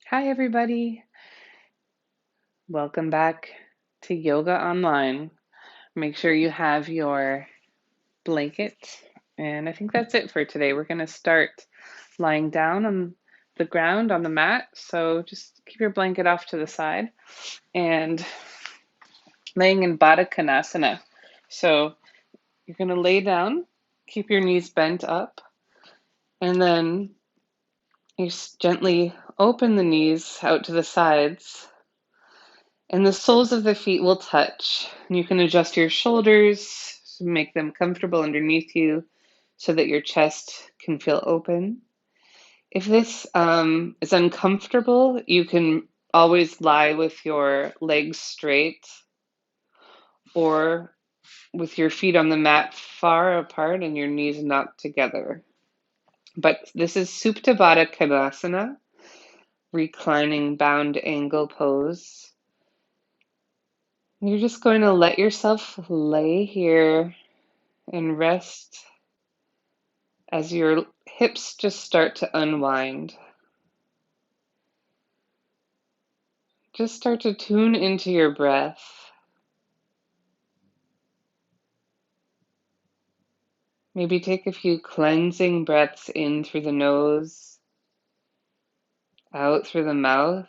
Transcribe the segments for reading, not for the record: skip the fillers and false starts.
Hi, everybody. Welcome back to Yoga Online. Make sure you have your blanket. And I think that's it for today. We're going to start lying down on the ground on the mat. So just keep your blanket off to the side and laying in Baddha Konasana. So you're going to lay down, keep your knees bent up, and then you gently open the knees out to the sides. And the soles of the feet will touch. And you can adjust your shoulders to make them comfortable underneath you so that your chest can feel open. If this is uncomfortable, you can always lie with your legs straight or with your feet on the mat far apart and your knees knocked together. But this is Supta Baddha Konasana, reclining bound angle pose. You're just going to let yourself lay here and rest as your hips just start to unwind. Just start to tune into your breath. Maybe take a few cleansing breaths in through the nose, out through the mouth.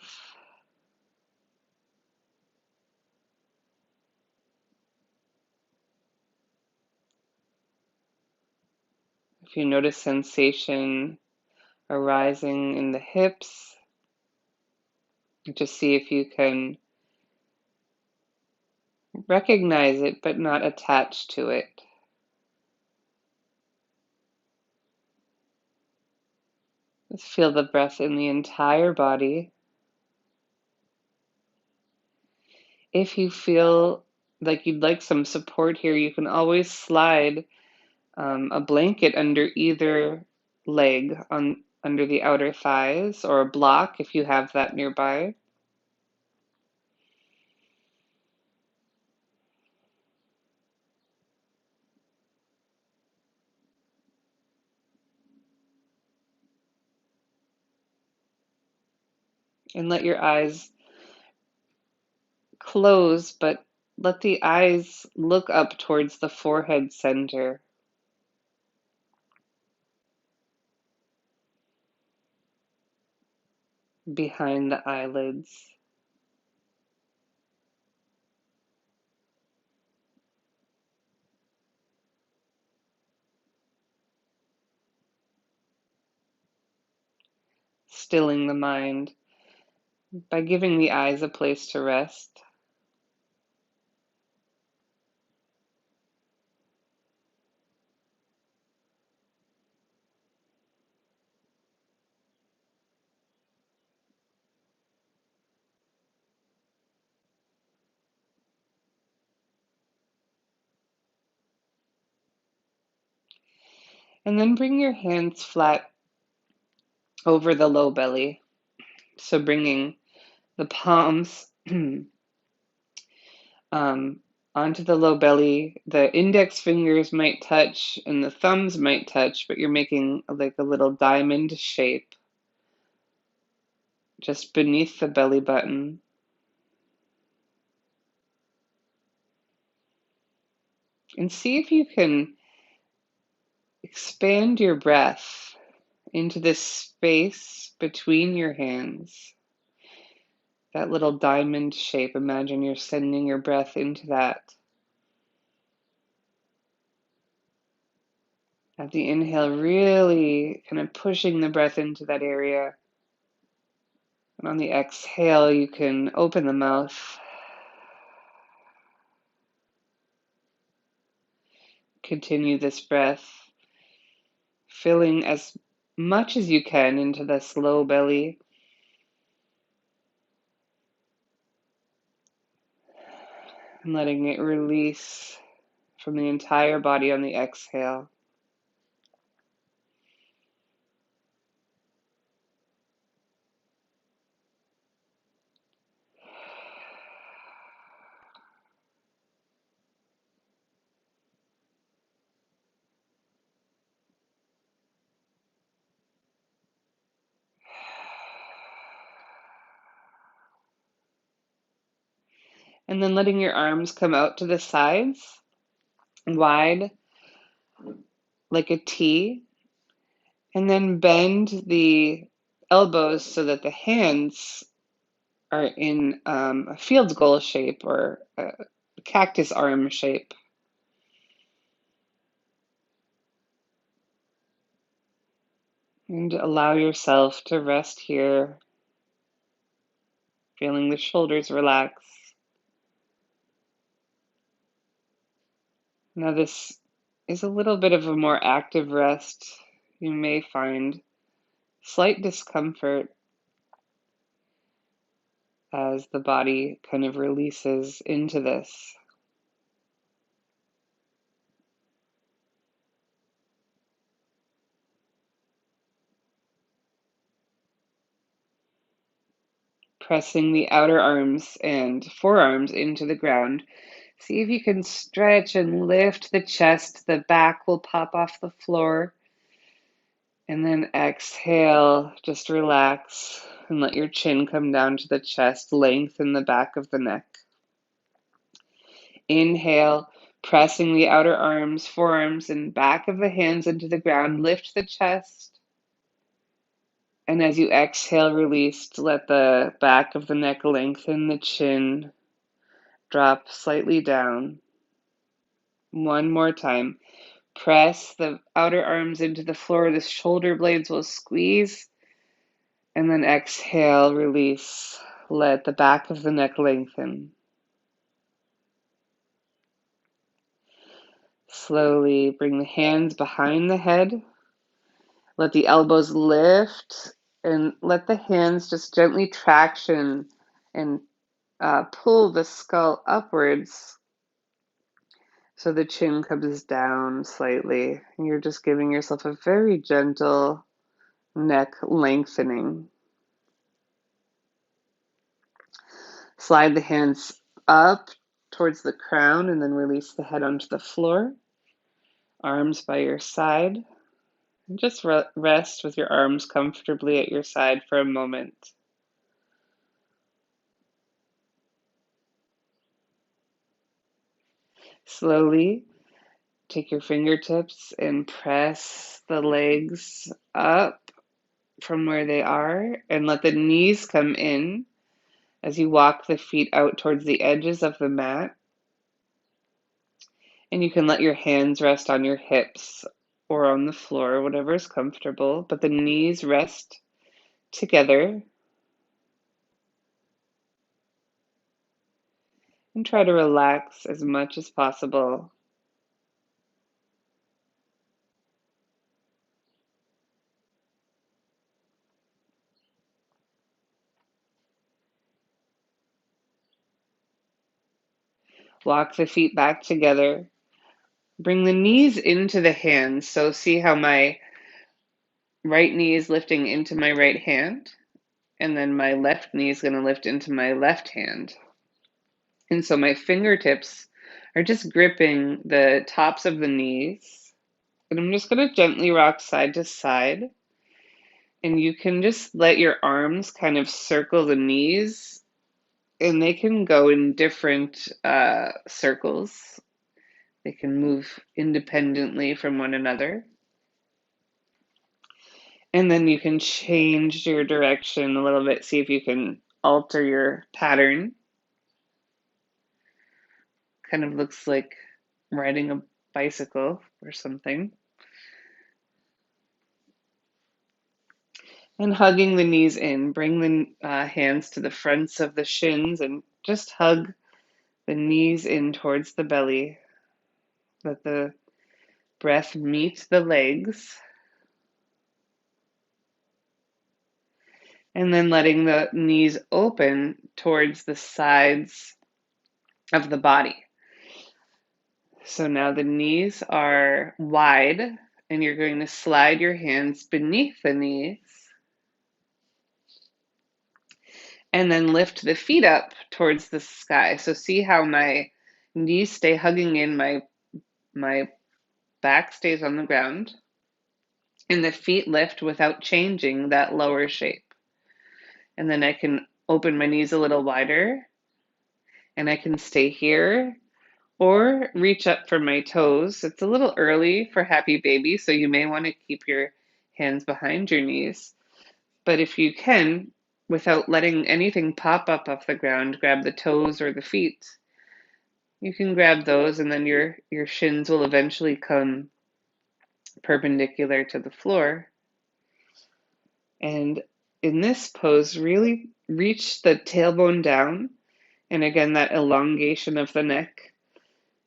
If you notice sensation arising in the hips, just see if you can recognize it but not attach to it. Just feel the breath in the entire body. If you feel like you'd like some support here, you can always slide a blanket under either leg under the outer thighs, or a block if you have that nearby. And let your eyes close, but let the eyes look up towards the forehead center. Behind the eyelids. Stilling the mind by giving the eyes a place to rest. And then bring your hands flat over the low belly. So bringing the palms onto the low belly. The index fingers might touch and the thumbs might touch, but you're making like a little diamond shape just beneath the belly button. And see if you can expand your breath into this space between your hands. That little diamond shape, imagine you're sending your breath into that. At the inhale, really kind of pushing the breath into that area. And on the exhale, you can open the mouth. Continue this breath, filling as much as you can into this low belly. And letting it release from the entire body on the exhale. And then letting your arms come out to the sides, wide, like a T. And then bend the elbows so that the hands are in a field goal shape or a cactus arm shape. And allow yourself to rest here, feeling the shoulders relax. Now this is a little bit of a more active rest. You may find slight discomfort as the body kind of releases into this. Pressing the outer arms and forearms into the ground. See if you can stretch and lift the chest. The back will pop off the floor. And then exhale, just relax and let your chin come down to the chest, lengthen the back of the neck. Inhale, pressing the outer arms, forearms, and back of the hands into the ground. Lift the chest. And as you exhale, release, let the back of the neck lengthen, the chin drop slightly down. One more time. Press the outer arms into the floor. The shoulder blades will squeeze. And then exhale, release. Let the back of the neck lengthen. Slowly bring the hands behind the head. Let the elbows lift and let the hands just gently traction and pull the skull upwards so the chin comes down slightly. And you're just giving yourself a very gentle neck lengthening. Slide the hands up towards the crown and then release the head onto the floor. Arms by your side. And just rest with your arms comfortably at your side for a moment. Slowly take your fingertips and press the legs up from where they are and let the knees come in as you walk the feet out towards the edges of the mat. And you can let your hands rest on your hips or on the floor, whatever is comfortable, but the knees rest together. And try to relax as much as possible. Walk the feet back together. Bring the knees into the hands. So see how my right knee is lifting into my right hand, and then my left knee is going to lift into my left hand. And so my fingertips are just gripping the tops of the knees. And I'm just going to gently rock side to side. And you can just let your arms kind of circle the knees, and they can go in different circles. They can move independently from one another. And then you can change your direction a little bit, see if you can alter your pattern. Kind of looks like riding a bicycle or something. And hugging the knees in. Bring the hands to the fronts of the shins and just hug the knees in towards the belly. Let the breath meet the legs. And then letting the knees open towards the sides of the body. So now the knees are wide, and you're going to slide your hands beneath the knees. And then lift the feet up towards the sky. So see how my knees stay hugging in, my back stays on the ground, and the feet lift without changing that lower shape. And then I can open my knees a little wider and I can stay here or reach up for my toes. It's a little early for happy baby, so you may want to keep your hands behind your knees. But if you can, without letting anything pop up off the ground, grab the toes or the feet. You can grab those, and then your shins will eventually come perpendicular to the floor. And in this pose, really reach the tailbone down. And again, that elongation of the neck.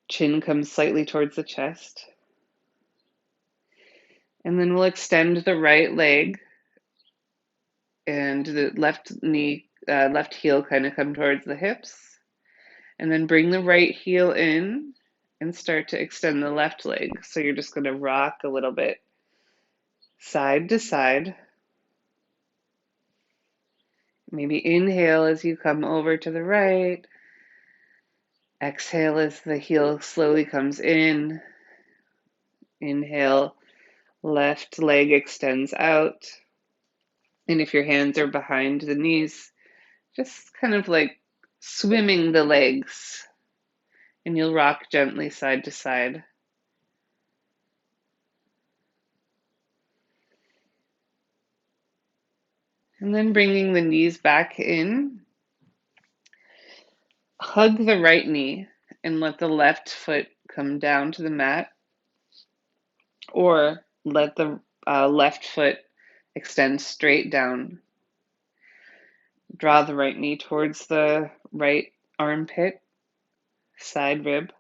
Chin comes slightly towards the chest. And then we'll extend the right leg and the left heel kind of come towards the hips. And then bring the right heel in and start to extend the left leg. So you're just going to rock a little bit side to side. Maybe inhale as you come over to the right. Exhale as the heel slowly comes in. Inhale, left leg extends out. And if your hands are behind the knees, just kind of like swimming the legs. And you'll rock gently side to side. And then bringing the knees back in. Hug the right knee and let the left foot come down to the mat. Or let the left foot extend straight down. Draw the right knee towards the right armpit, side rib.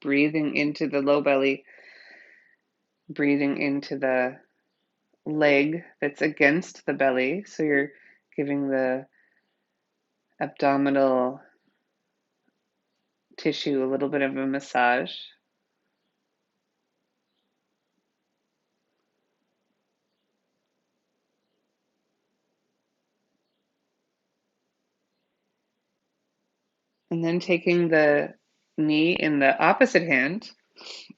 Breathing into the low belly, breathing into the leg that's against the belly. So you're giving the abdominal tissue a little bit of a massage. And then taking the knee in the opposite hand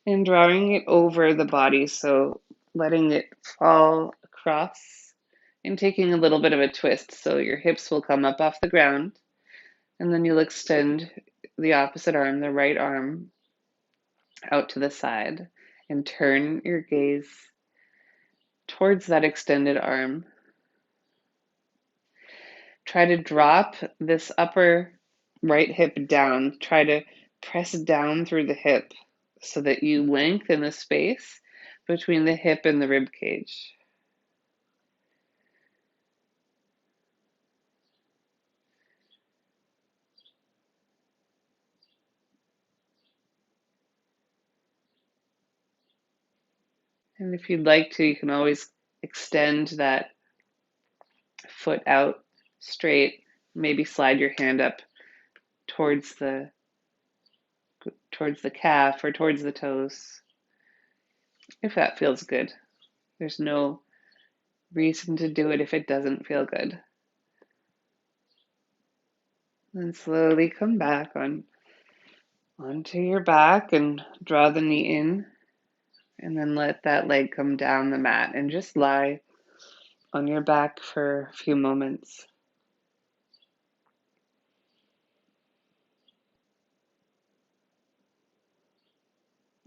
and drawing it over the body, so letting it fall across and taking a little bit of a twist. So your hips will come up off the ground, and then you'll extend the opposite arm, the right arm, out to the side and turn your gaze towards that extended arm. Try to drop this upper right hip down. Try to press down through the hip so that you lengthen the space between the hip and the rib cage. And if you'd like to, you can always extend that foot out straight. Maybe slide your hand up towards the calf or towards the toes, if that feels good. There's no reason to do it if it doesn't feel good. Then slowly come back onto your back and draw the knee in, and then let that leg come down the mat and just lie on your back for a few moments.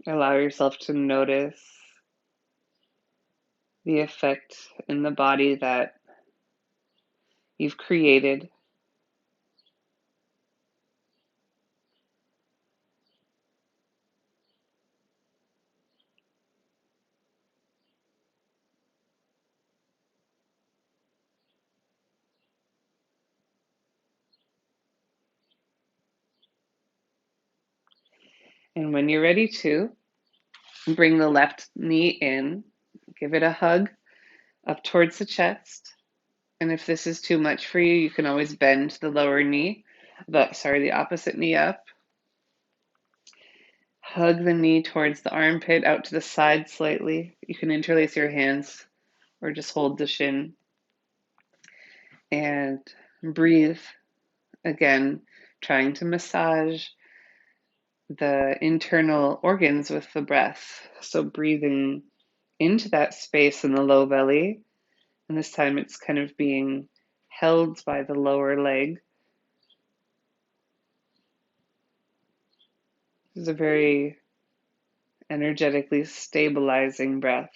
Allow yourself to notice the effect in the body that you've created. And when you're ready to, bring the left knee in, give it a hug up towards the chest. And if this is too much for you, you can always bend the lower knee, the opposite knee up. Hug the knee towards the armpit, out to the side slightly. You can interlace your hands or just hold the shin. And breathe, again, trying to massage the internal organs with the breath. So breathing into that space in the low belly And this time it's kind of being held by the lower leg. This is a very energetically stabilizing breath.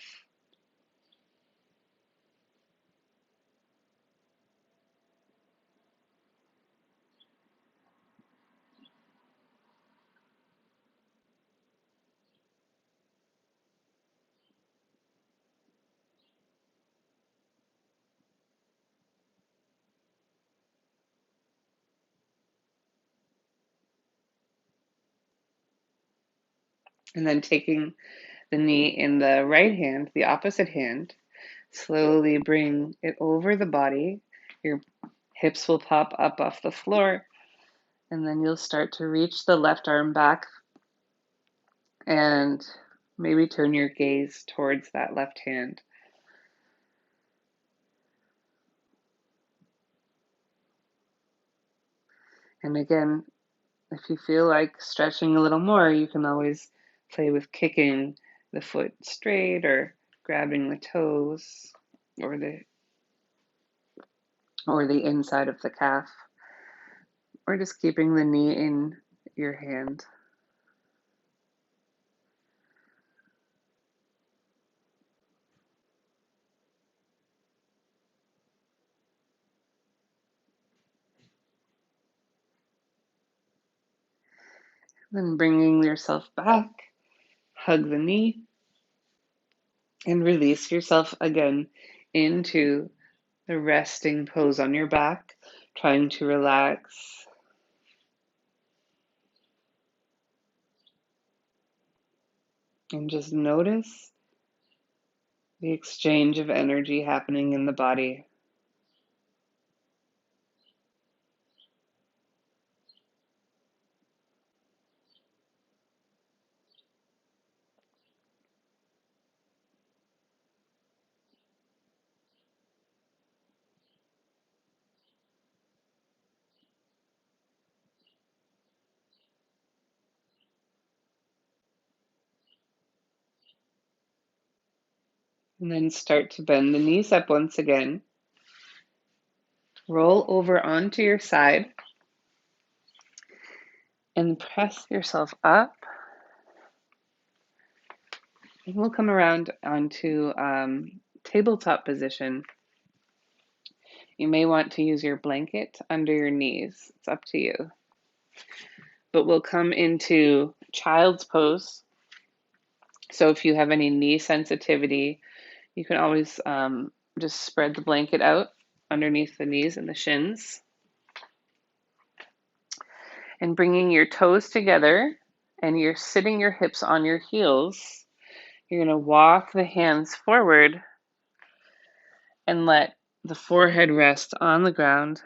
And then taking the knee in the right hand, the opposite hand, slowly bring it over the body. Your hips will pop up off the floor, and then you'll start to reach the left arm back and maybe turn your gaze towards that left hand. And again, if you feel like stretching a little more, you can always play with kicking the foot straight or grabbing the toes or the inside of the calf, or just keeping the knee in your hand. Then bringing yourself back, hug the knee, and release yourself again into the resting pose on your back, trying to relax. And just notice the exchange of energy happening in the body. And then start to bend the knees up once again. Roll over onto your side and press yourself up. And we'll come around onto tabletop position. You may want to use your blanket under your knees. It's up to you. But we'll come into child's pose. So if you have any knee sensitivity, you can always just spread the blanket out underneath the knees and the shins. And bringing your toes together, and you're sitting your hips on your heels. You're going to walk the hands forward and let the forehead rest on the ground.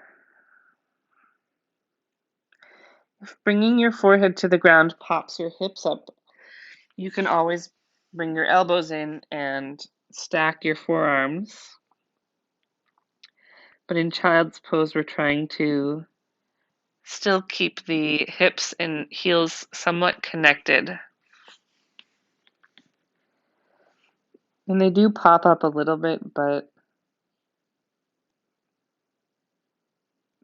If bringing your forehead to the ground pops your hips up, you can always bring your elbows in and stack your forearms. But in child's pose, we're trying to still keep the hips and heels somewhat connected. And they do pop up a little bit, but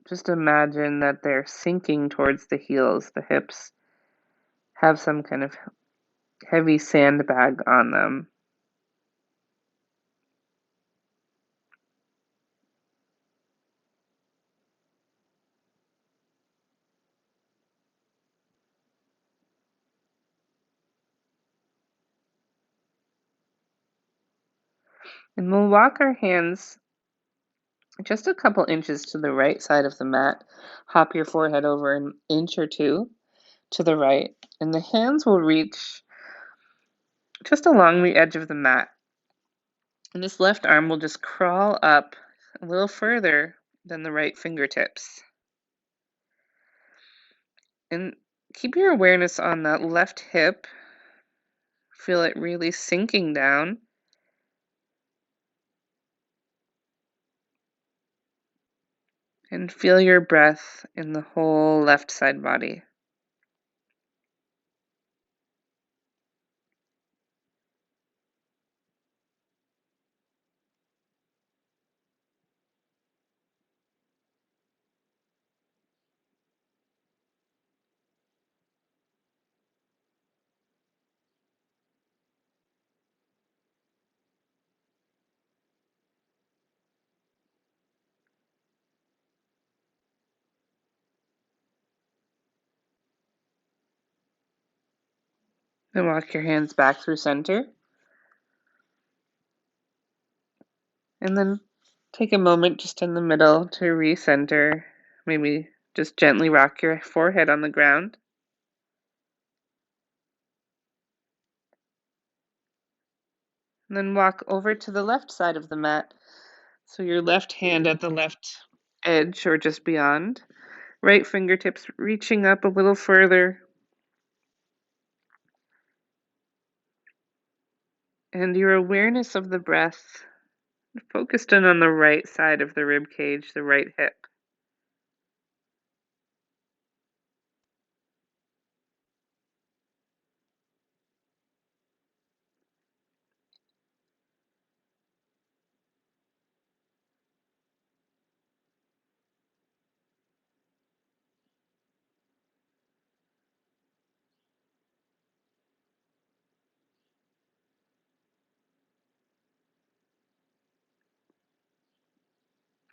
just imagine that they're sinking towards the heels. The hips have some kind of heavy sandbag on them. And we'll walk our hands just a couple inches to the right side of the mat. Hop your forehead over an inch or two to the right, and the hands will reach just along the edge of the mat. And this left arm will just crawl up a little further than the right fingertips. And keep your awareness on that left hip. Feel it really sinking down. And feel your breath in the whole left side body. Then walk your hands back through center. And then take a moment just in the middle to recenter. Maybe just gently rock your forehead on the ground. And then walk over to the left side of the mat. So your left hand at the left edge or just beyond. Right fingertips reaching up a little further. And your awareness of the breath focused in on the right side of the rib cage, the right hip.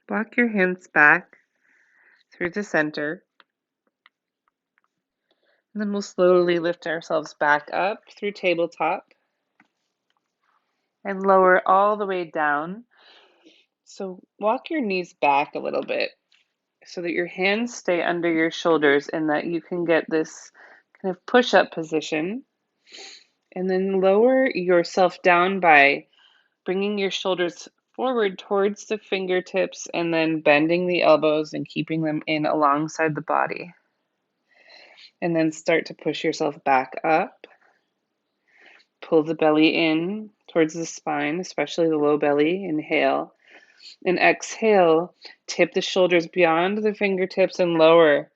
Walk your hands back through the center. And then we'll slowly lift ourselves back up through tabletop and lower all the way down. So walk your knees back a little bit so that your hands stay under your shoulders and that you can get this kind of push-up position. And then lower yourself down by bringing your shoulders forward towards the fingertips and then bending the elbows and keeping them in alongside the body. And then start to push yourself back up. Pull the belly in towards the spine, especially the low belly. Inhale. And exhale, tip the shoulders beyond the fingertips and lower.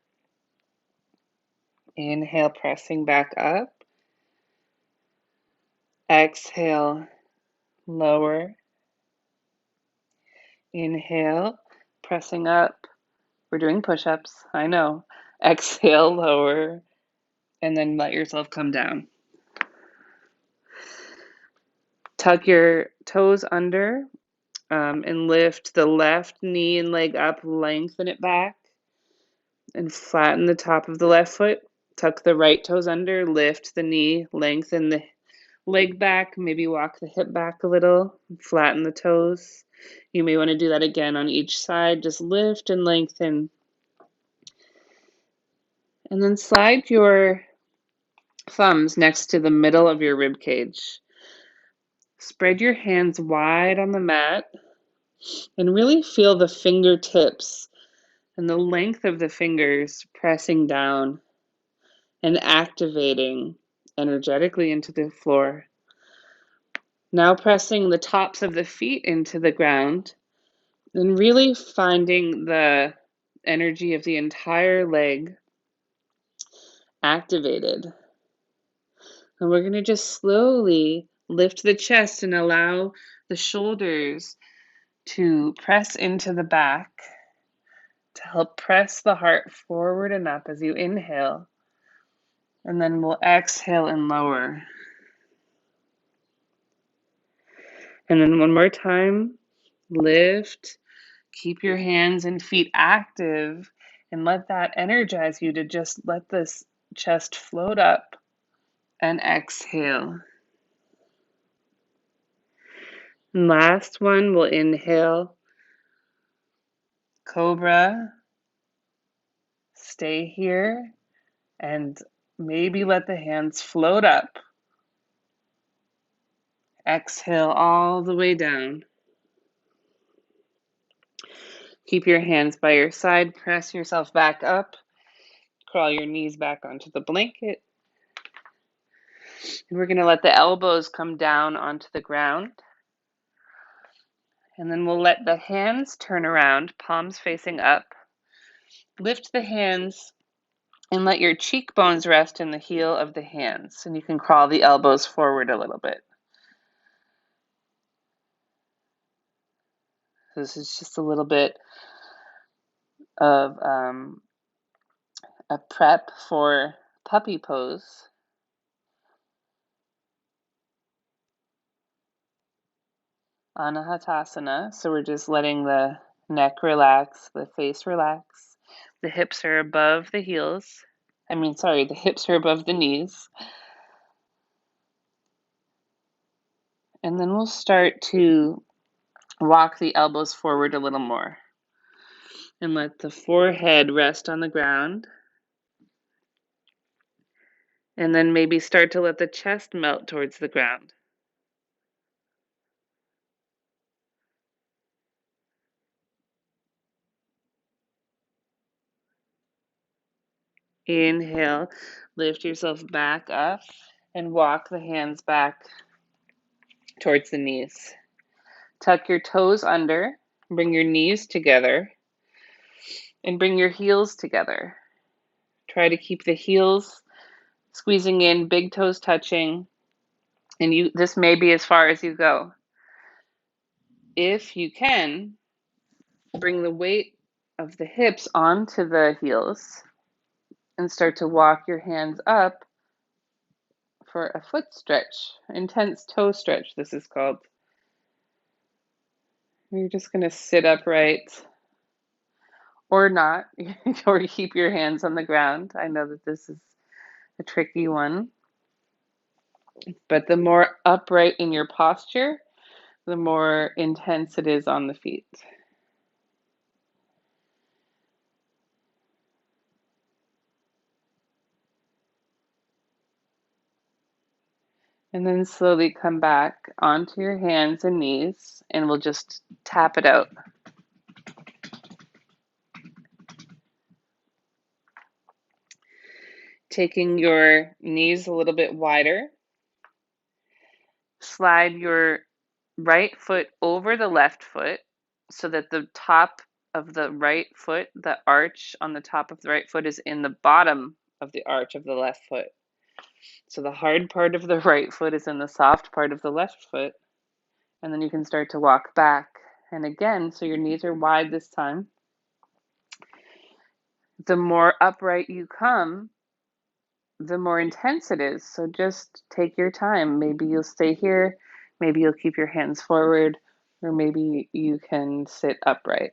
Inhale, pressing back up. Exhale, lower. Inhale, pressing up. We're doing push-ups, I know. Exhale, lower, and then let yourself come down. Tuck your toes under and lift the left knee and leg up, lengthen it back, and flatten the top of the left foot. Tuck the right toes under, lift the knee, lengthen the leg back, maybe walk the hip back a little, flatten the toes. You may want to do that again on each side. Just lift and lengthen. And then slide your thumbs next to the middle of your rib cage. Spread your hands wide on the mat and really feel the fingertips and the length of the fingers pressing down and activating energetically into the floor. Now pressing the tops of the feet into the ground and really finding the energy of the entire leg activated. And we're going to just slowly lift the chest and allow the shoulders to press into the back to help press the heart forward and up as you inhale. And then we'll exhale and lower. And then one more time, lift, keep your hands and feet active, and let that energize you to just let this chest float up and exhale. And last one, we'll inhale, cobra, stay here, and maybe let the hands float up. Exhale all the way down. Keep your hands by your side, press yourself back up, crawl your knees back onto the blanket. And we're going to let the elbows come down onto the ground. And then we'll let the hands turn around, palms facing up. Lift the hands and let your cheekbones rest in the heel of the hands. And you can crawl the elbows forward a little bit. This is just a little bit of a prep for puppy pose. Anahatasana. So we're just letting the neck relax, the face relax. The hips are above the heels. The hips are above the knees. And then we'll start to walk the elbows forward a little more and let the forehead rest on the ground. And then maybe start to let the chest melt towards the ground. Inhale, lift yourself back up and walk the hands back towards the knees. Tuck your toes under, bring your knees together, and bring your heels together. Try to keep the heels squeezing in, big toes touching, and this may be as far as you go. If you can, bring the weight of the hips onto the heels and start to walk your hands up for a foot stretch, intense toe stretch, this is called. You're just going to sit upright or not, or keep your hands on the ground. I know that this is a tricky one, but the more upright in your posture, the more intense it is on the feet. And then slowly come back onto your hands and knees, and we'll just tap it out. Taking your knees a little bit wider, slide your right foot over the left foot so that the top of the right foot, the arch on the top of the right foot, is in the bottom of the arch of the left foot. So the hard part of the right foot is in the soft part of the left foot. And then you can start to walk back. And again, so your knees are wide this time. The more upright you come, the more intense it is. So just take your time. Maybe you'll stay here. Maybe you'll keep your hands forward, or maybe you can sit upright.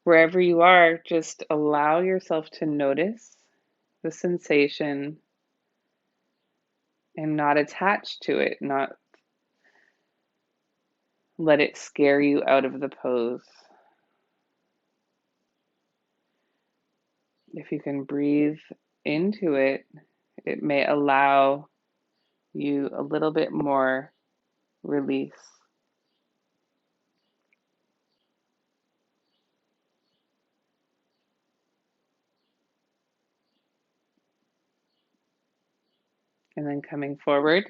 Wherever you are, just allow yourself to notice the sensation and not attach to it, not let it scare you out of the pose. If you can breathe into it, it may allow you a little bit more release. And then coming forward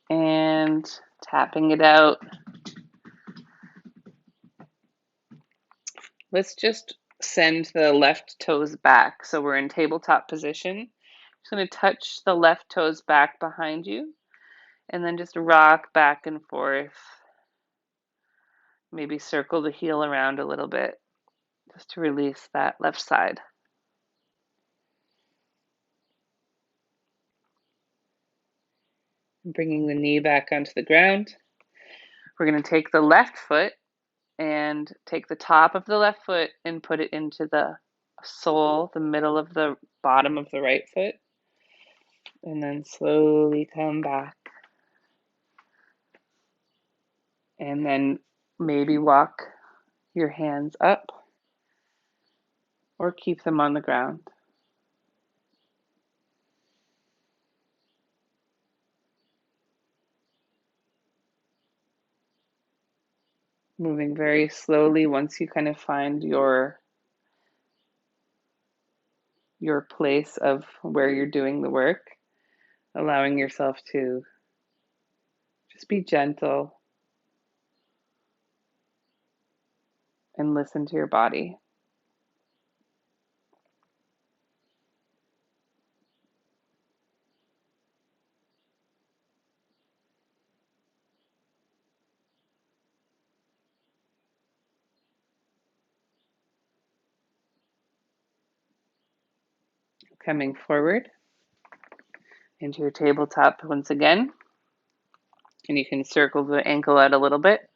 and tapping it out. Let's just send the left toes back. So we're in tabletop position. Just going to touch the left toes back behind you and then just rock back and forth. Maybe circle the heel around a little bit just to release that left side. Bringing the knee back onto the ground. We're going to take the left foot and take the top of the left foot and put it into the sole, the middle of the bottom of the right foot. And then slowly come back. And then maybe walk your hands up or keep them on the ground. Moving very slowly once you kind of find your place of where you're doing the work, allowing yourself to just be gentle and listen to your body. Coming forward into your tabletop once again. And you can circle the ankle out a little bit.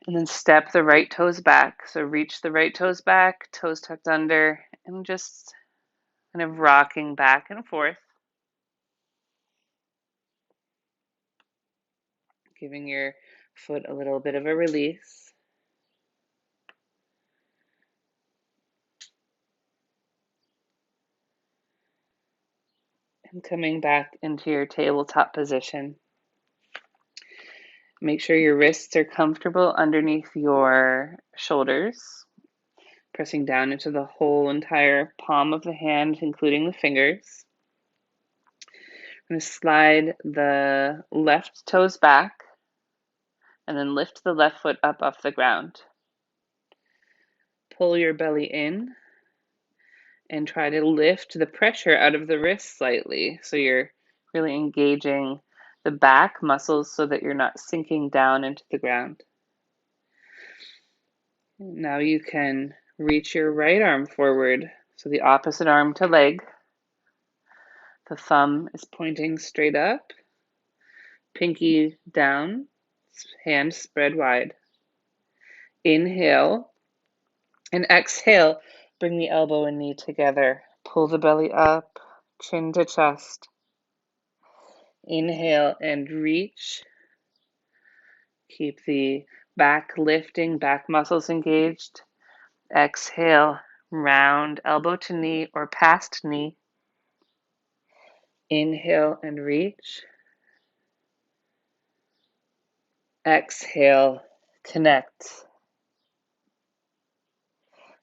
And then step the right toes back. So reach the right toes back, toes tucked under, and just kind of rocking back and forth. giving your foot a little bit of a release. And coming back into your tabletop position. Make sure your wrists are comfortable underneath your shoulders, pressing down into the whole entire palm of the hand, including the fingers. I'm going to slide the left toes back and then lift the left foot up off the ground. Pull your belly in and try to lift the pressure out of the wrist slightly. So you're really engaging the back muscles so that you're not sinking down into the ground. Now you can reach your right arm forward, so the opposite arm to leg. The thumb is pointing straight up, pinky down, hand spread wide. Inhale and exhale, bring the elbow and knee together. Pull the belly up, chin to chest. Inhale and reach. Keep the back lifting, back muscles engaged. Exhale, round elbow to knee or past knee. Inhale and reach. Exhale, connect.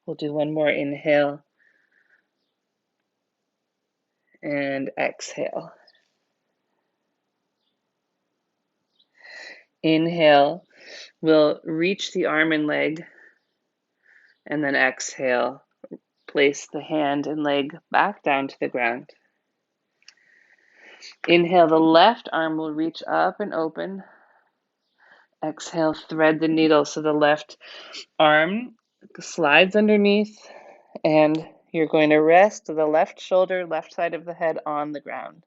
We'll do one more inhale and exhale. Inhale, we'll reach the arm and leg, and then exhale, place the hand and leg back down to the ground. Inhale, the left arm will reach up and open. Exhale, thread the needle so the left arm slides underneath, and you're going to rest the left shoulder, left side of the head on the ground.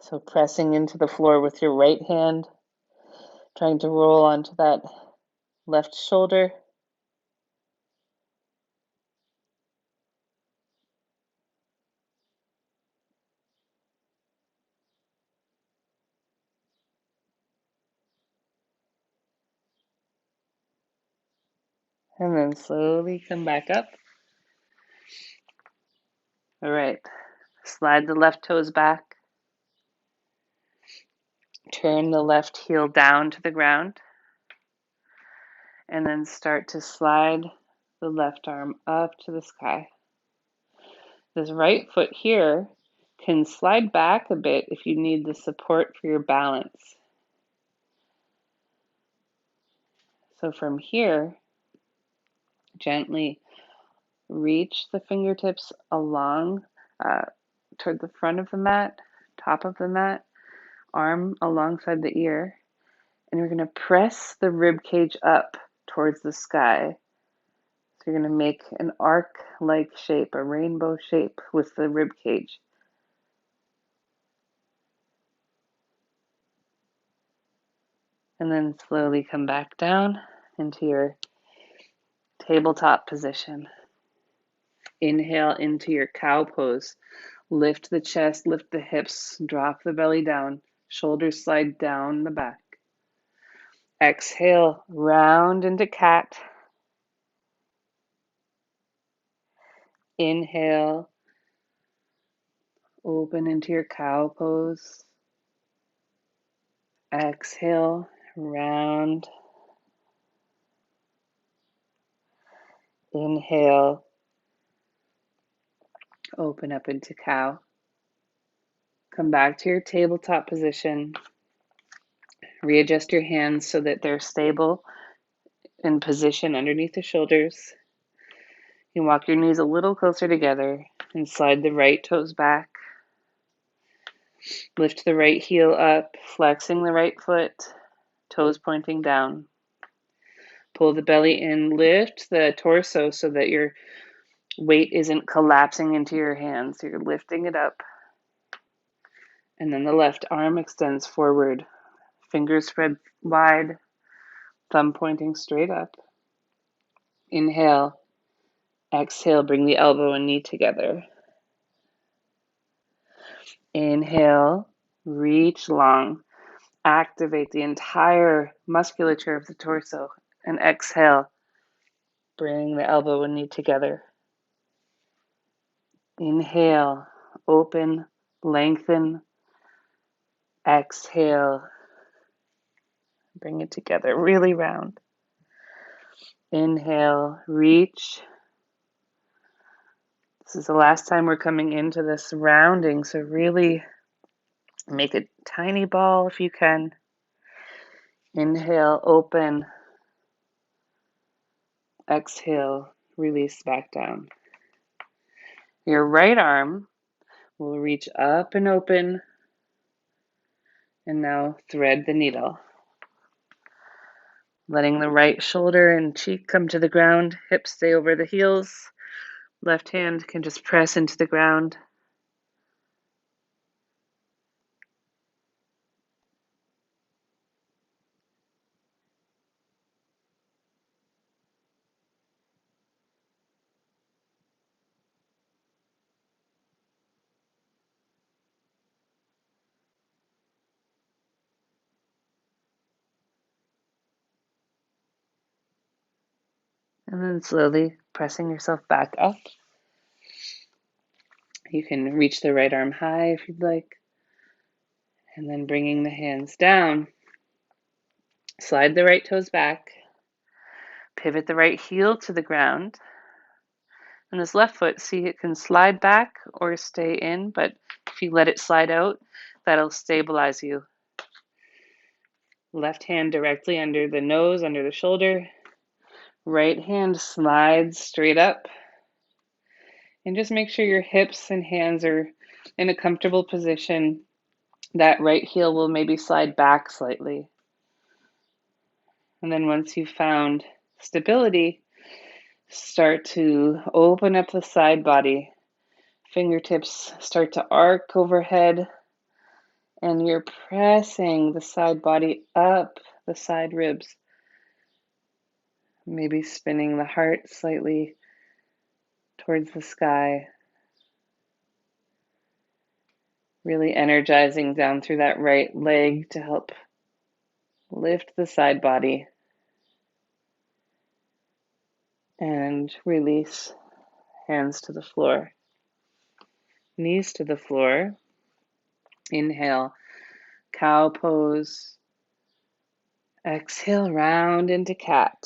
So pressing into the floor with your right hand, trying to roll onto that left shoulder. And then slowly come back up. All right, slide the left toes back. Turn the left heel down to the ground. And then start to slide the left arm up to the sky. This right foot here can slide back a bit if you need the support for your balance. So from here, gently reach the fingertips along toward the front of the mat, top of the mat, arm alongside the ear, and you're going to press the rib cage up towards the sky. So you're going to make an arc-like shape, a rainbow shape with the rib cage. And then slowly come back down into your tabletop position. Inhale into your cow pose. Lift the chest, lift the hips, drop the belly down. Shoulders slide down the back. Exhale, round into cat. Inhale, open into your cow pose. Exhale, round. Inhale, open up into cow. Come back to your tabletop position. Readjust your hands so that they're stable in position underneath the shoulders. You walk your knees a little closer together and slide the right toes back. Lift the right heel up, flexing the right foot, toes pointing down. Pull the belly in, lift the torso so that your weight isn't collapsing into your hands. You're lifting it up. And then the left arm extends forward, fingers spread wide, thumb pointing straight up. Inhale, exhale, bring the elbow and knee together. Inhale, reach long. Activate the entire musculature of the torso. And exhale, bring the elbow and knee together. Inhale, open, lengthen. Exhale, bring it together, really round. Inhale, reach. This is the last time we're coming into this rounding, so really make a tiny ball if you can. Inhale, open. Exhale, release back down. Your right arm will reach up and open, and now thread the needle. Letting the right shoulder and cheek come to the ground, hips stay over the heels. Left hand can just press into the ground. And then slowly pressing yourself back up. You can reach the right arm high if you'd like. And then bringing the hands down. Slide the right toes back. Pivot the right heel to the ground. And this left foot, see, it can slide back or stay in, but if you let it slide out, that'll stabilize you. Left hand directly under the nose, under the shoulder. Right hand slides straight up. And just make sure your hips and hands are in a comfortable position. That right heel will maybe slide back slightly. And then once you've found stability, start to open up the side body. Fingertips start to arc overhead, and you're pressing the side body up the side ribs. Maybe spinning the heart slightly towards the sky. Really energizing down through that right leg to help lift the side body. And release, hands to the floor. Knees to the floor. Inhale, cow pose. Exhale, round into cat.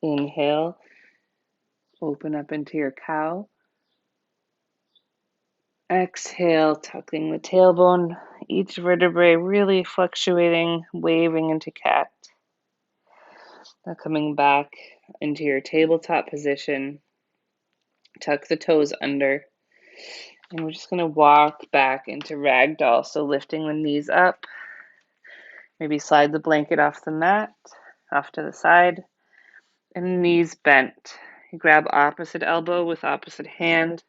Inhale, open up into your cow. Exhale, tucking the tailbone, each vertebrae really fluctuating, waving into cat. Now coming back into your tabletop position, tuck the toes under, and we're just going to walk back into Ragdoll. So lifting the knees up, maybe slide the blanket off the mat, off to the side, and knees bent. You grab opposite elbow with opposite hand.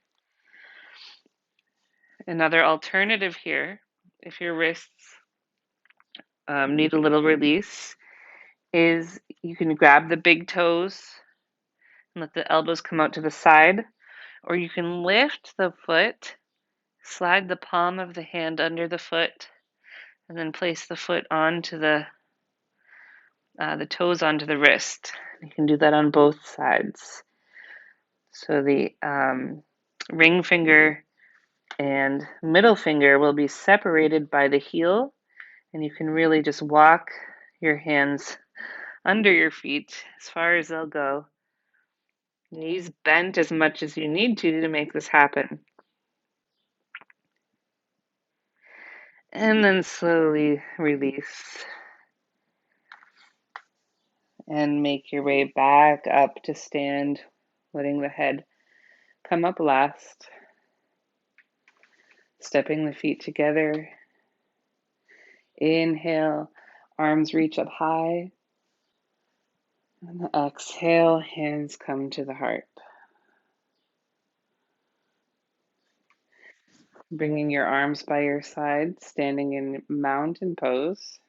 Another alternative here, if your wrists need a little release, is you can grab the big toes and let the elbows come out to the side, or you can lift the foot, slide the palm of the hand under the foot, and then place the foot onto the toes onto the wrist. You can do that on both sides. So the ring finger and middle finger will be separated by the heel, and you can really just walk your hands under your feet as far as they'll go. Knees bent as much as you need to make this happen. And then slowly release. And make your way back up to stand, letting the head come up last. Stepping the feet together. Inhale, arms reach up high. And exhale, hands come to the heart. Bringing your arms by your side, standing in mountain pose.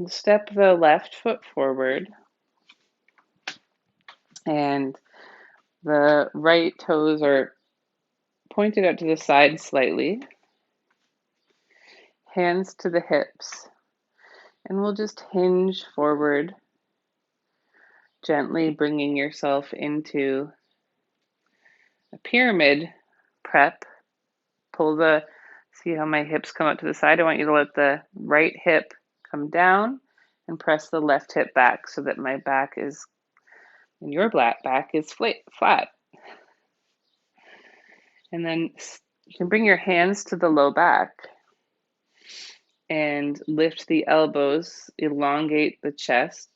Step the left foot forward and The right toes are pointed out to the side slightly. Hands to the hips. And we'll just hinge forward, gently bringing yourself into a pyramid prep. See how my hips come out to the side? I want you to let the right hip come down and press the left hip back so that my back is, and your back is flat. And then you can bring your hands to the low back and lift the elbows, elongate the chest,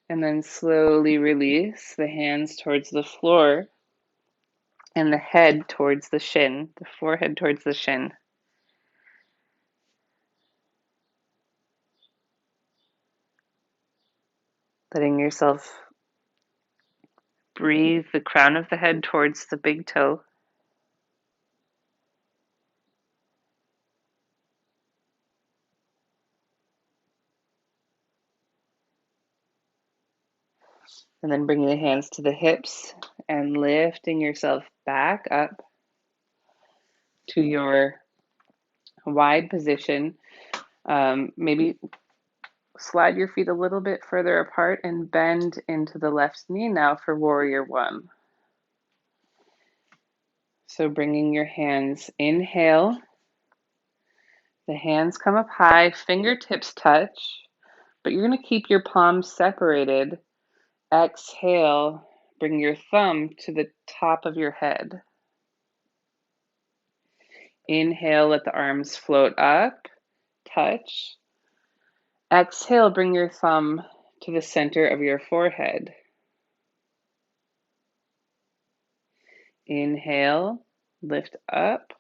and then slowly release the hands towards the floor and the head towards the shin, the forehead towards the shin. Letting yourself breathe the crown of the head towards the big toe. And then bringing the hands to the hips and lifting yourself back up to your wide position. Maybe slide your feet a little bit further apart and bend into the left knee now for warrior one. So bringing your hands, inhale. The hands come up high, fingertips touch, but you're going to keep your palms separated. Exhale, bring your thumb to the top of your head. Inhale, let the arms float up, touch. Exhale, bring your thumb to the center of your forehead. Inhale, lift up.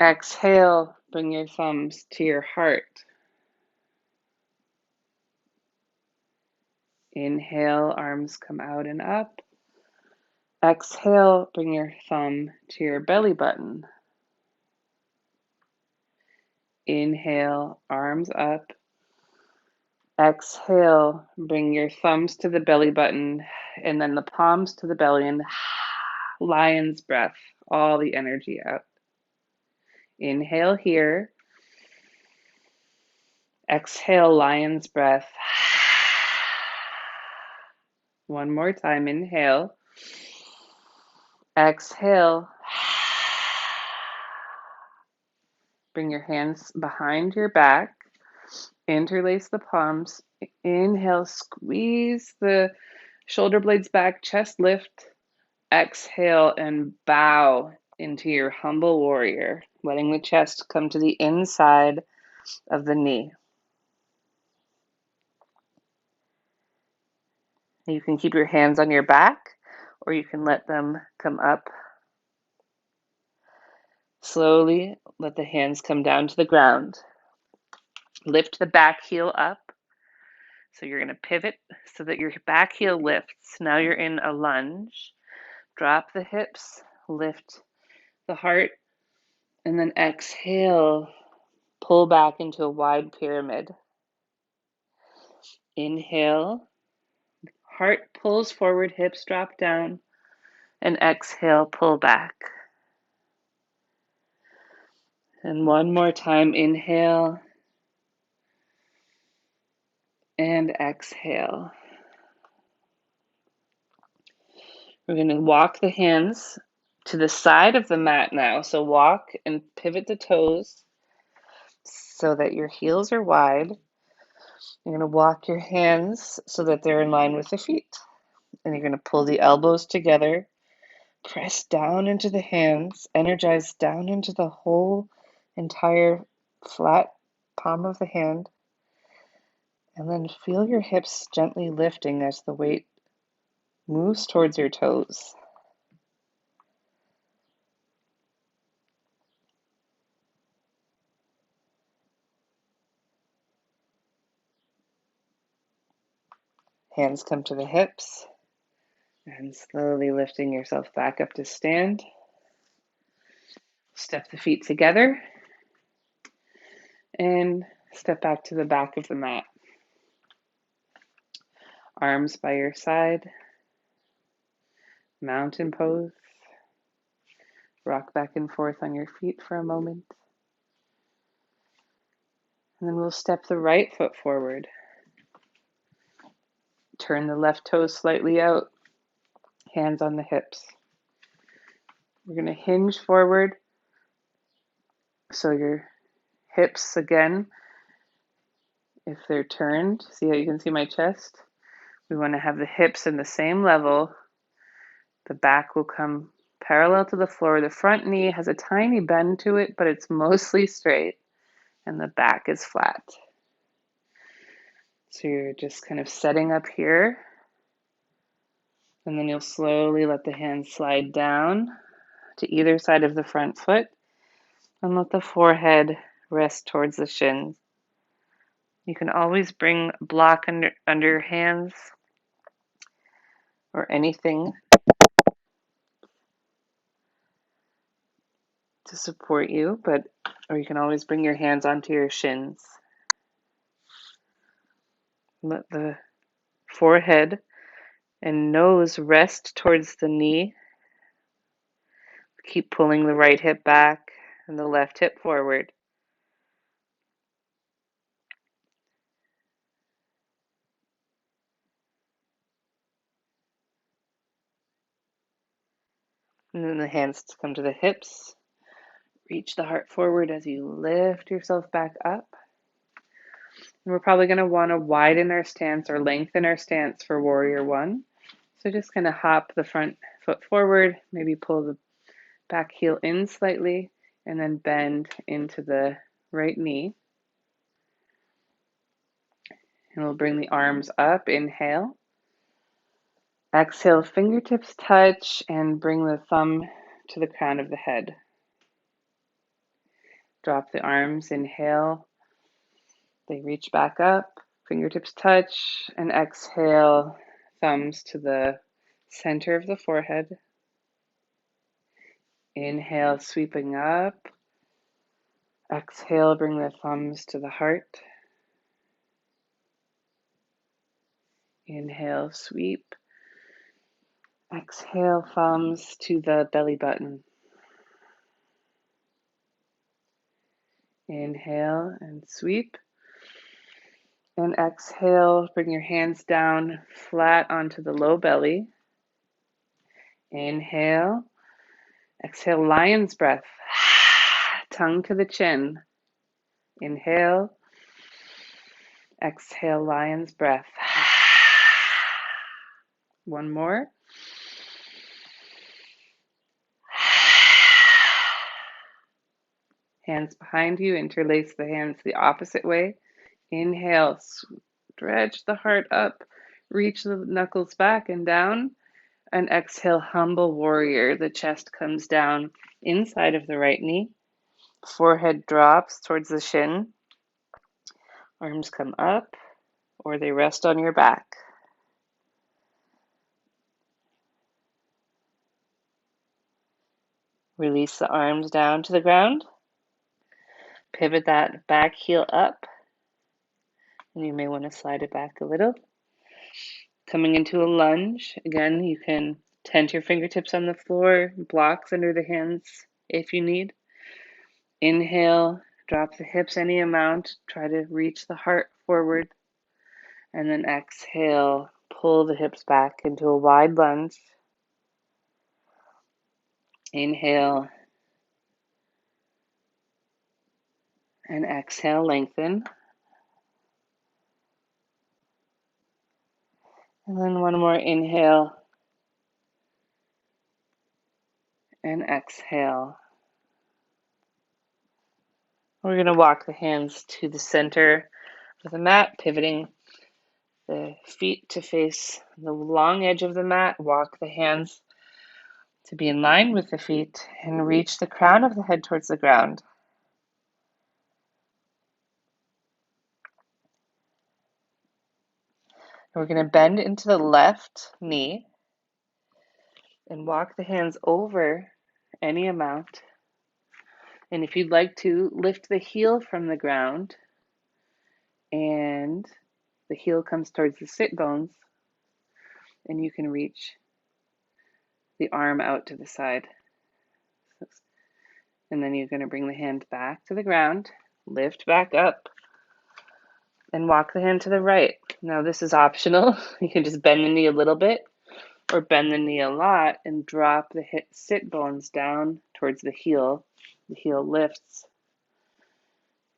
Exhale, bring your thumbs to your heart. Inhale, arms come out and up. Exhale, bring your thumb to your belly button. Inhale, arms up. Exhale, bring your thumbs to the belly button and then the palms to the belly and lion's breath, all the energy out. Inhale here. Exhale, lion's breath. One more time, inhale. Exhale. Bring your hands behind your back. Interlace the palms. Inhale, squeeze the shoulder blades back, chest lift. Exhale and bow into your humble warrior, letting the chest come to the inside of the knee. You can keep your hands on your back, or you can let them come up. Slowly let the hands come down to the ground. Lift the back heel up. So you're going to pivot so that your back heel lifts. Now you're in a lunge. Drop the hips, lift the heart, and then exhale. Pull back into a wide pyramid. Inhale. Heart pulls forward, hips drop down. And exhale, pull back. And one more time, inhale. And exhale. We're going to walk the hands to the side of the mat now. So walk and pivot the toes so that your heels are wide. You're going to walk your hands so that they're in line with the feet. And you're going to pull the elbows together. Press down into the hands. Energize down into the whole entire flat palm of the hand. And then feel your hips gently lifting as the weight moves towards your toes. Hands come to the hips. And slowly lifting yourself back up to stand. Step the feet together. And step back to the back of the mat. Arms by your side, mountain pose. Rock back and forth on your feet for a moment. And then we'll step the right foot forward. Turn the left toes slightly out, hands on the hips. We're going to hinge forward. So your hips, again, if they're turned, see how you can see my chest? We want to have the hips in the same level. The back will come parallel to the floor. The front knee has a tiny bend to it, but it's mostly straight, and the back is flat. So you're just kind of setting up here, and then you'll slowly let the hands slide down to either side of the front foot, and let the forehead rest towards the shins. You can always bring a block under your hands or anything to support you, or you can always bring your hands onto your shins. Let the forehead and nose rest towards the knee. Keep pulling the right hip back and the left hip forward. And then the hands come to the hips. Reach the heart forward as you lift yourself back up. And we're probably going to want to widen our stance or lengthen our stance for Warrior One. So just kind of hop the front foot forward, maybe pull the back heel in slightly, and then bend into the right knee. And we'll bring the arms up, inhale. Exhale, fingertips touch, and bring the thumb to the crown of the head. Drop the arms, inhale. They reach back up, fingertips touch, and exhale, thumbs to the center of the forehead. Inhale, sweeping up. Exhale, bring the thumbs to the heart. Inhale, sweep. Exhale, thumbs to the belly button. Inhale and sweep. And exhale, bring your hands down flat onto the low belly. Inhale. Exhale, lion's breath. Tongue to the chin. Inhale. Exhale, lion's breath. One more. Hands behind you, interlace the hands the opposite way. Inhale, stretch the heart up, reach the knuckles back and down, and exhale, humble warrior. The chest comes down inside of the right knee, forehead drops towards the shin, arms come up, or they rest on your back. Release the arms down to the ground. Pivot that back heel up, and you may want to slide it back a little. Coming into a lunge, again, you can tent your fingertips on the floor, blocks under the hands if you need. Inhale, drop the hips any amount, try to reach the heart forward, and then exhale, pull the hips back into a wide lunge. Inhale, and exhale, lengthen. And then one more inhale, and exhale. We're going to walk the hands to the center of the mat, pivoting the feet to face the long edge of the mat. Walk the hands to be in line with the feet and reach the crown of the head towards the ground. We're going to bend into the left knee and walk the hands over any amount. And if you'd like to, lift the heel from the ground, and the heel comes towards the sit bones. and you can reach the arm out to the side. And then you're going to bring the hand back to the ground, lift back up, and walk the hand to the right. Now this is optional. You can just bend the knee a little bit or bend the knee a lot and drop the sit bones down towards the heel. The heel lifts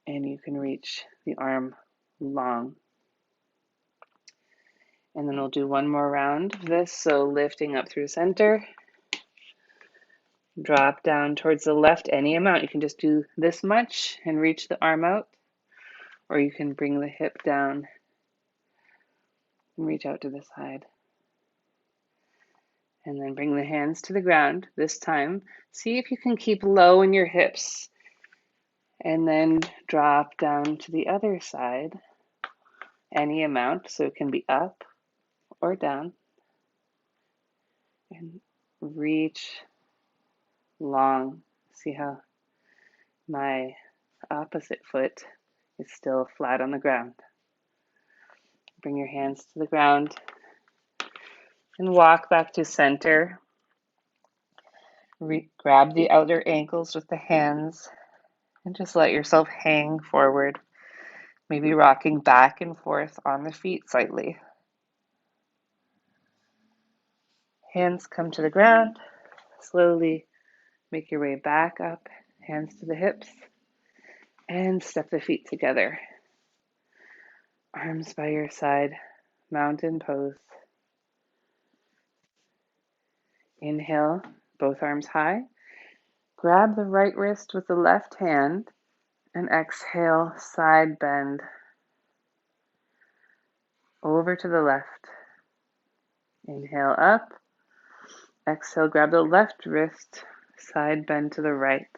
and you can reach the arm long. And then we'll do one more round of this. So lifting up through center, drop down towards the left any amount. You can just do this much and reach the arm out, or you can bring the hip down and reach out to the side. And then bring the hands to the ground. This time, see if you can keep low in your hips. And then drop down to the other side, any amount, so it can be up or down. And reach long. See how my opposite foot is still flat on the ground. Bring your hands to the ground and walk back to center. Grab the outer ankles with the hands and just let yourself hang forward, maybe rocking back and forth on the feet slightly. Hands come to the ground. Slowly make your way back up, hands to the hips, and step the feet together. Arms by your side, mountain pose. Inhale, both arms high. Grab the right wrist with the left hand and exhale, side bend over to the left. Inhale up. Exhale, grab the left wrist, side bend to the right.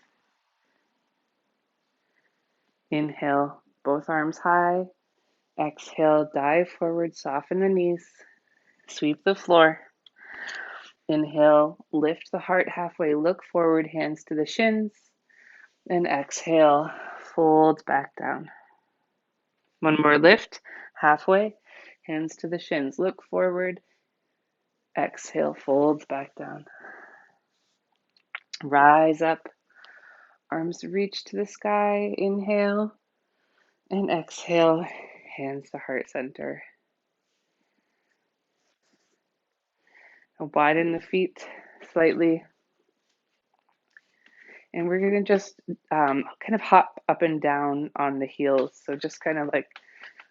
Inhale, both arms high. Exhale, dive forward, soften the knees, sweep the floor. Inhale, lift the heart halfway, look forward, hands to the shins. And exhale, fold back down. One more lift, halfway, hands to the shins, look forward. Exhale, folds back down. Rise up, arms reach to the sky. Inhale, and exhale, hands to heart center. Widen the feet slightly. And we're going to just kind of hop up and down on the heels. So just kind of like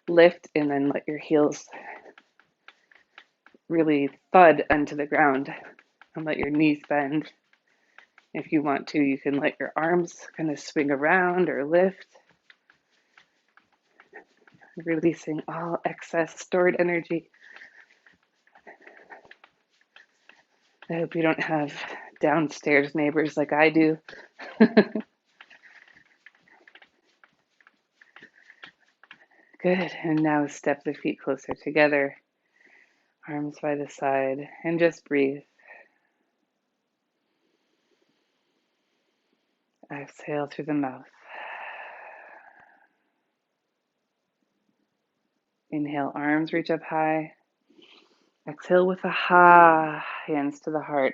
lift and then let your heels really thud onto the ground and let your knees bend. If you want to, you can let your arms kind of swing around or lift, releasing all excess stored energy. I hope you don't have downstairs neighbors like I do. Good, and now step the feet closer together, arms by the side, and just breathe. Exhale through the mouth. Inhale, arms reach up high. Exhale with a ha, hands to the heart.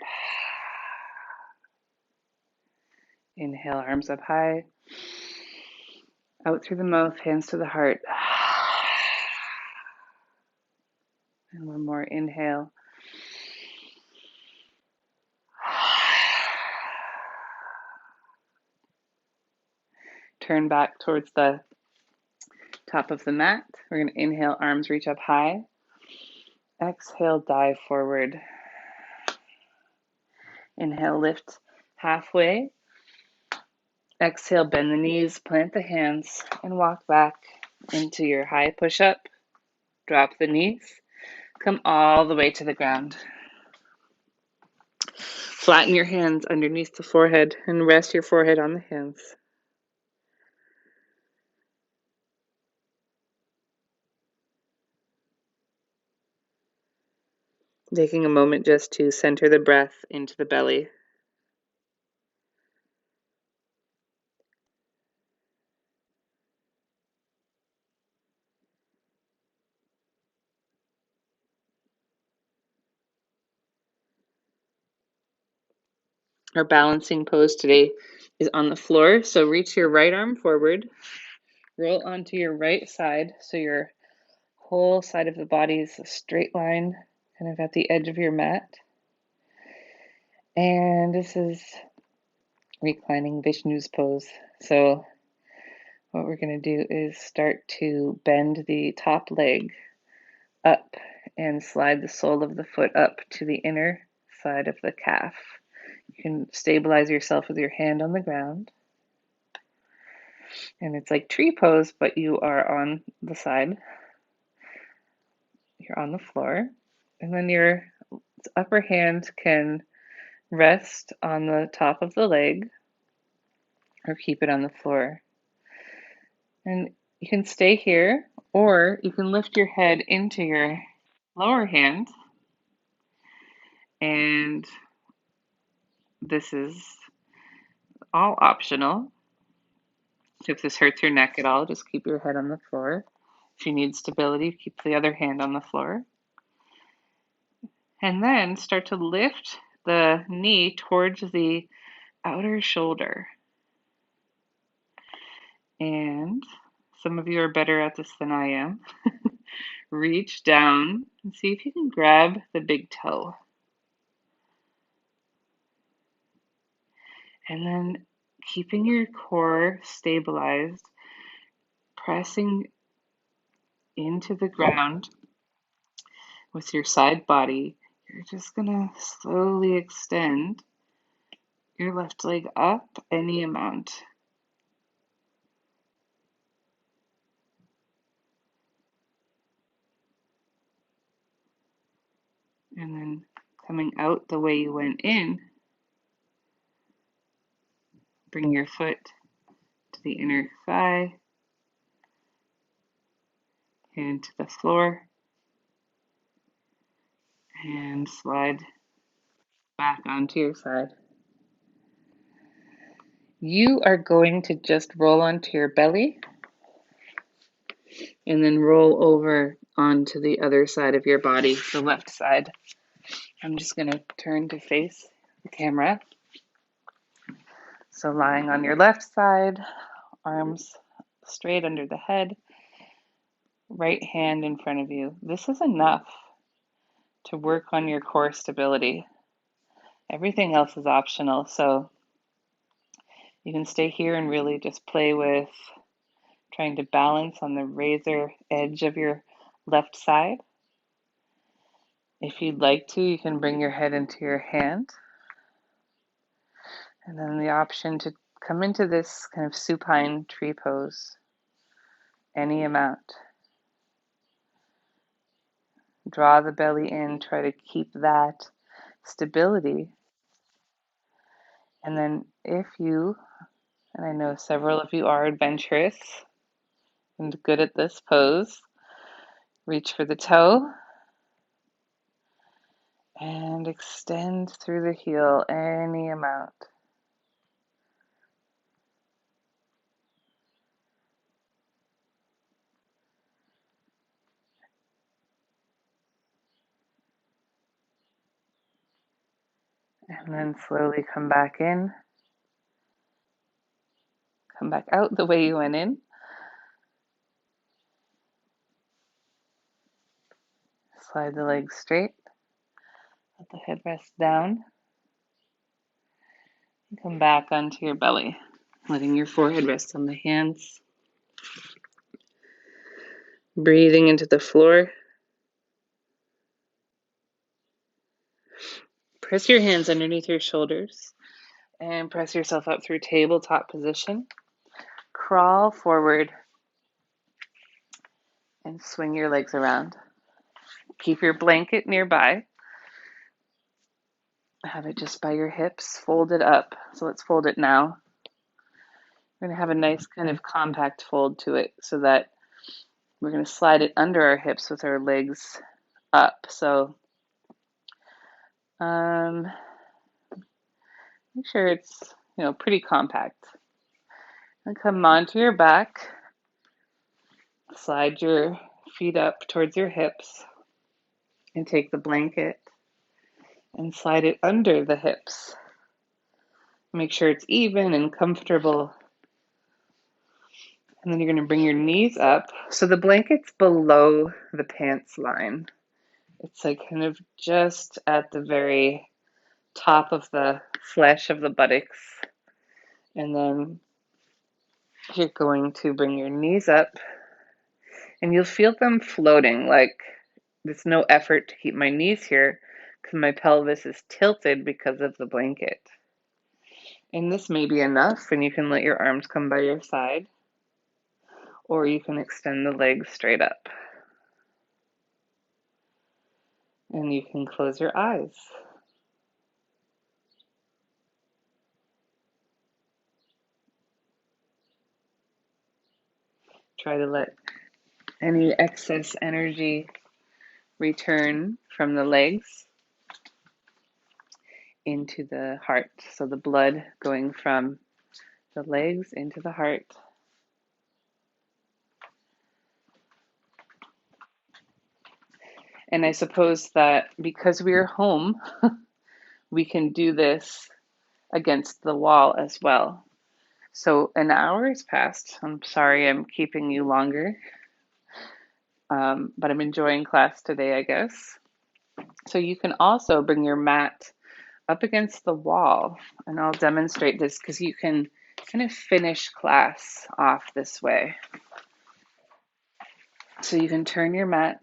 Inhale, arms up high. Out through the mouth, hands to the heart. And one more inhale. Turn back towards the top of the mat. We're going to inhale, arms reach up high. Exhale, dive forward. Inhale, lift halfway. Exhale, bend the knees, plant the hands, and walk back into your high push-up. Drop the knees. Come all the way to the ground. Flatten your hands underneath the forehead and rest your forehead on the hands. Taking a moment just to center the breath into the belly. Our balancing pose today is on the floor. So reach your right arm forward, roll onto your right side so your whole side of the body is a straight line, kind of at the edge of your mat. And this is reclining Vishnu's pose. So what we're going to do is start to bend the top leg up and slide the sole of the foot up to the inner side of the calf. You can stabilize yourself with your hand on the ground. And it's like tree pose, but you are on the side. You're on the floor. And then your upper hand can rest on the top of the leg or keep it on the floor. And you can stay here, or you can lift your head into your lower hand. And this is all optional. So if this hurts your neck at all, just keep your head on the floor. If you need stability, keep the other hand on the floor. And then start to lift the knee towards the outer shoulder. And some of you are better at this than I am. Reach down and see if you can grab the big toe. And then keeping your core stabilized, pressing into the ground with your side body, you're just going to slowly extend your left leg up any amount. And then coming out the way you went in, bring your foot to the inner thigh, hand to the floor, and slide back onto your side. You are going to just roll onto your belly and then roll over onto the other side of your body, the left side. I'm just going to turn to face the camera. So lying on your left side, arms straight under the head, right hand in front of you. This is enough to work on your core stability. Everything else is optional, so you can stay here and really just play with trying to balance on the razor edge of your left side. If you'd like to, you can bring your head into your hand. And then the option to come into this kind of supine tree pose, any amount. Draw the belly in, try to keep that stability. And then if you, and I know several of you are adventurous and good at this pose, reach for the toe and extend through the heel any amount. And then slowly come back in. Come back out the way you went in. Slide the legs straight. Let the head rest down. And come back onto your belly, letting your forehead rest on the hands. Breathing into the floor. Press your hands underneath your shoulders and press yourself up through tabletop position. Crawl forward and swing your legs around. Keep your blanket nearby. Have it just by your hips, fold it up. So let's fold it now. We're going to have a nice kind of compact fold to it so that we're going to slide it under our hips with our legs up. So make sure it's, pretty compact. And come onto your back. Slide your feet up towards your hips and take the blanket and slide it under the hips. Make sure it's even and comfortable. And then you're going to bring your knees up. So the blanket's below the pants line. It's like kind of just at the very top of the flesh of the buttocks. And then you're going to bring your knees up and you'll feel them floating. Like there's no effort to keep my knees here because my pelvis is tilted because of the blanket. And this may be enough, and you can let your arms come by your side, or you can extend the legs straight up. And you can close your eyes. Try to let any excess energy return from the legs into the heart. So the blood going from the legs into the heart. And I suppose that because we're home, we can do this against the wall as well. So an hour has passed. I'm sorry I'm keeping you longer, but I'm enjoying class today, I guess. So you can also bring your mat up against the wall, and I'll demonstrate this because you can kind of finish class off this way. So you can turn your mat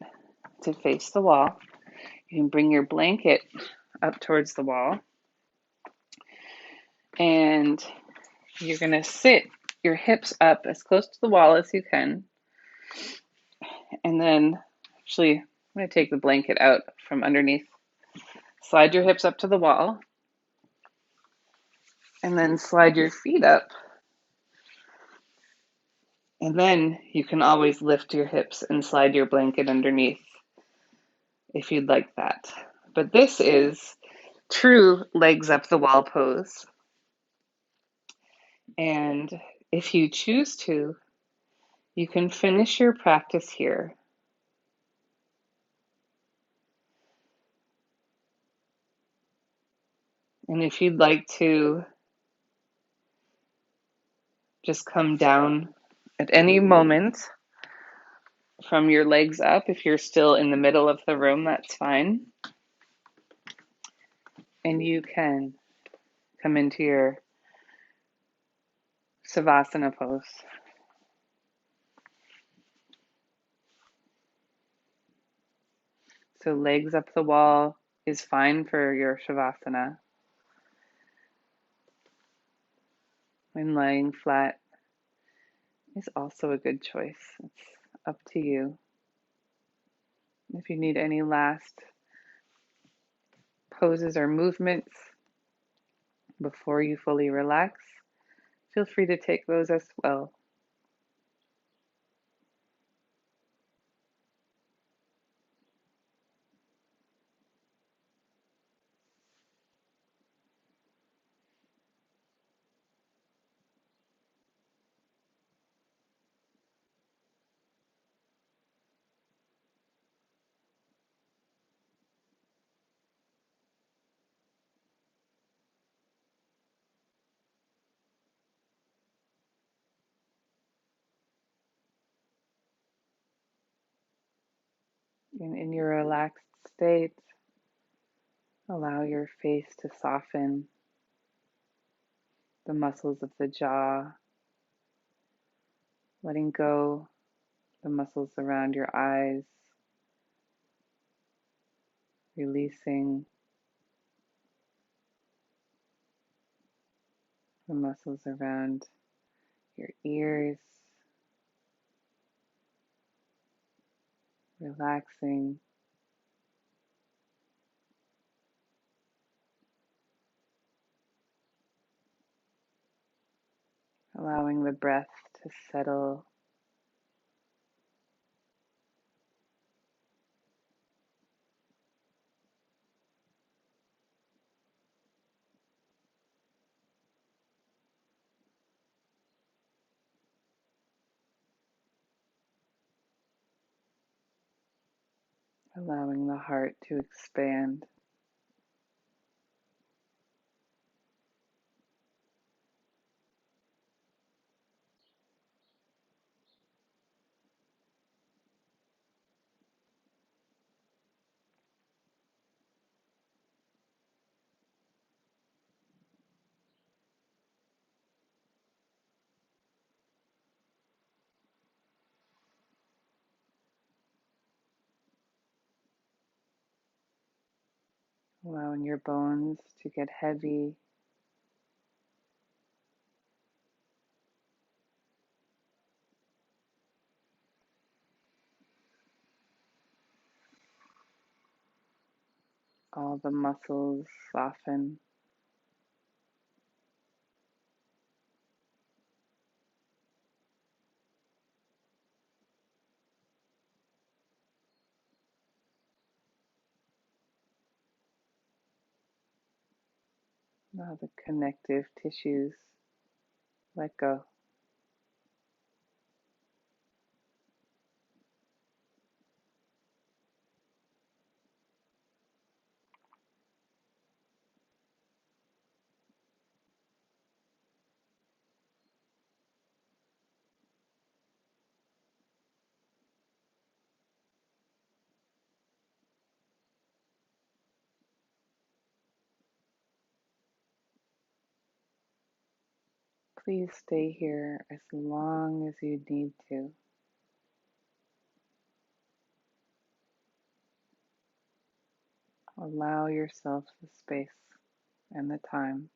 to face the wall. You can bring your blanket up towards the wall, and you're going to sit your hips up as close to the wall as you can. And then, actually, I'm going to take the blanket out from underneath. Slide your hips up to the wall, and then slide your feet up. And then you can always lift your hips and slide your blanket underneath if you'd like that. But this is true legs up the wall pose. And if you choose to, you can finish your practice here. And if you'd like to just come down at any moment from your legs up, if you're still in the middle of the room, that's fine. And you can come into your Savasana pose. So legs up the wall is fine for your Shavasana. And lying flat is also a good choice. It's up to you. If you need any last poses or movements before you fully relax, feel free to take those as well. And in your relaxed state, allow your face to soften, the muscles of the jaw, letting go the muscles around your eyes, releasing the muscles around your ears, relaxing. Allowing the breath to settle. Allowing the heart to expand. allowing your bones to get heavy. All the muscles soften. All the connective tissues let go. Please stay here as long as you need to. Allow yourself the space and the time.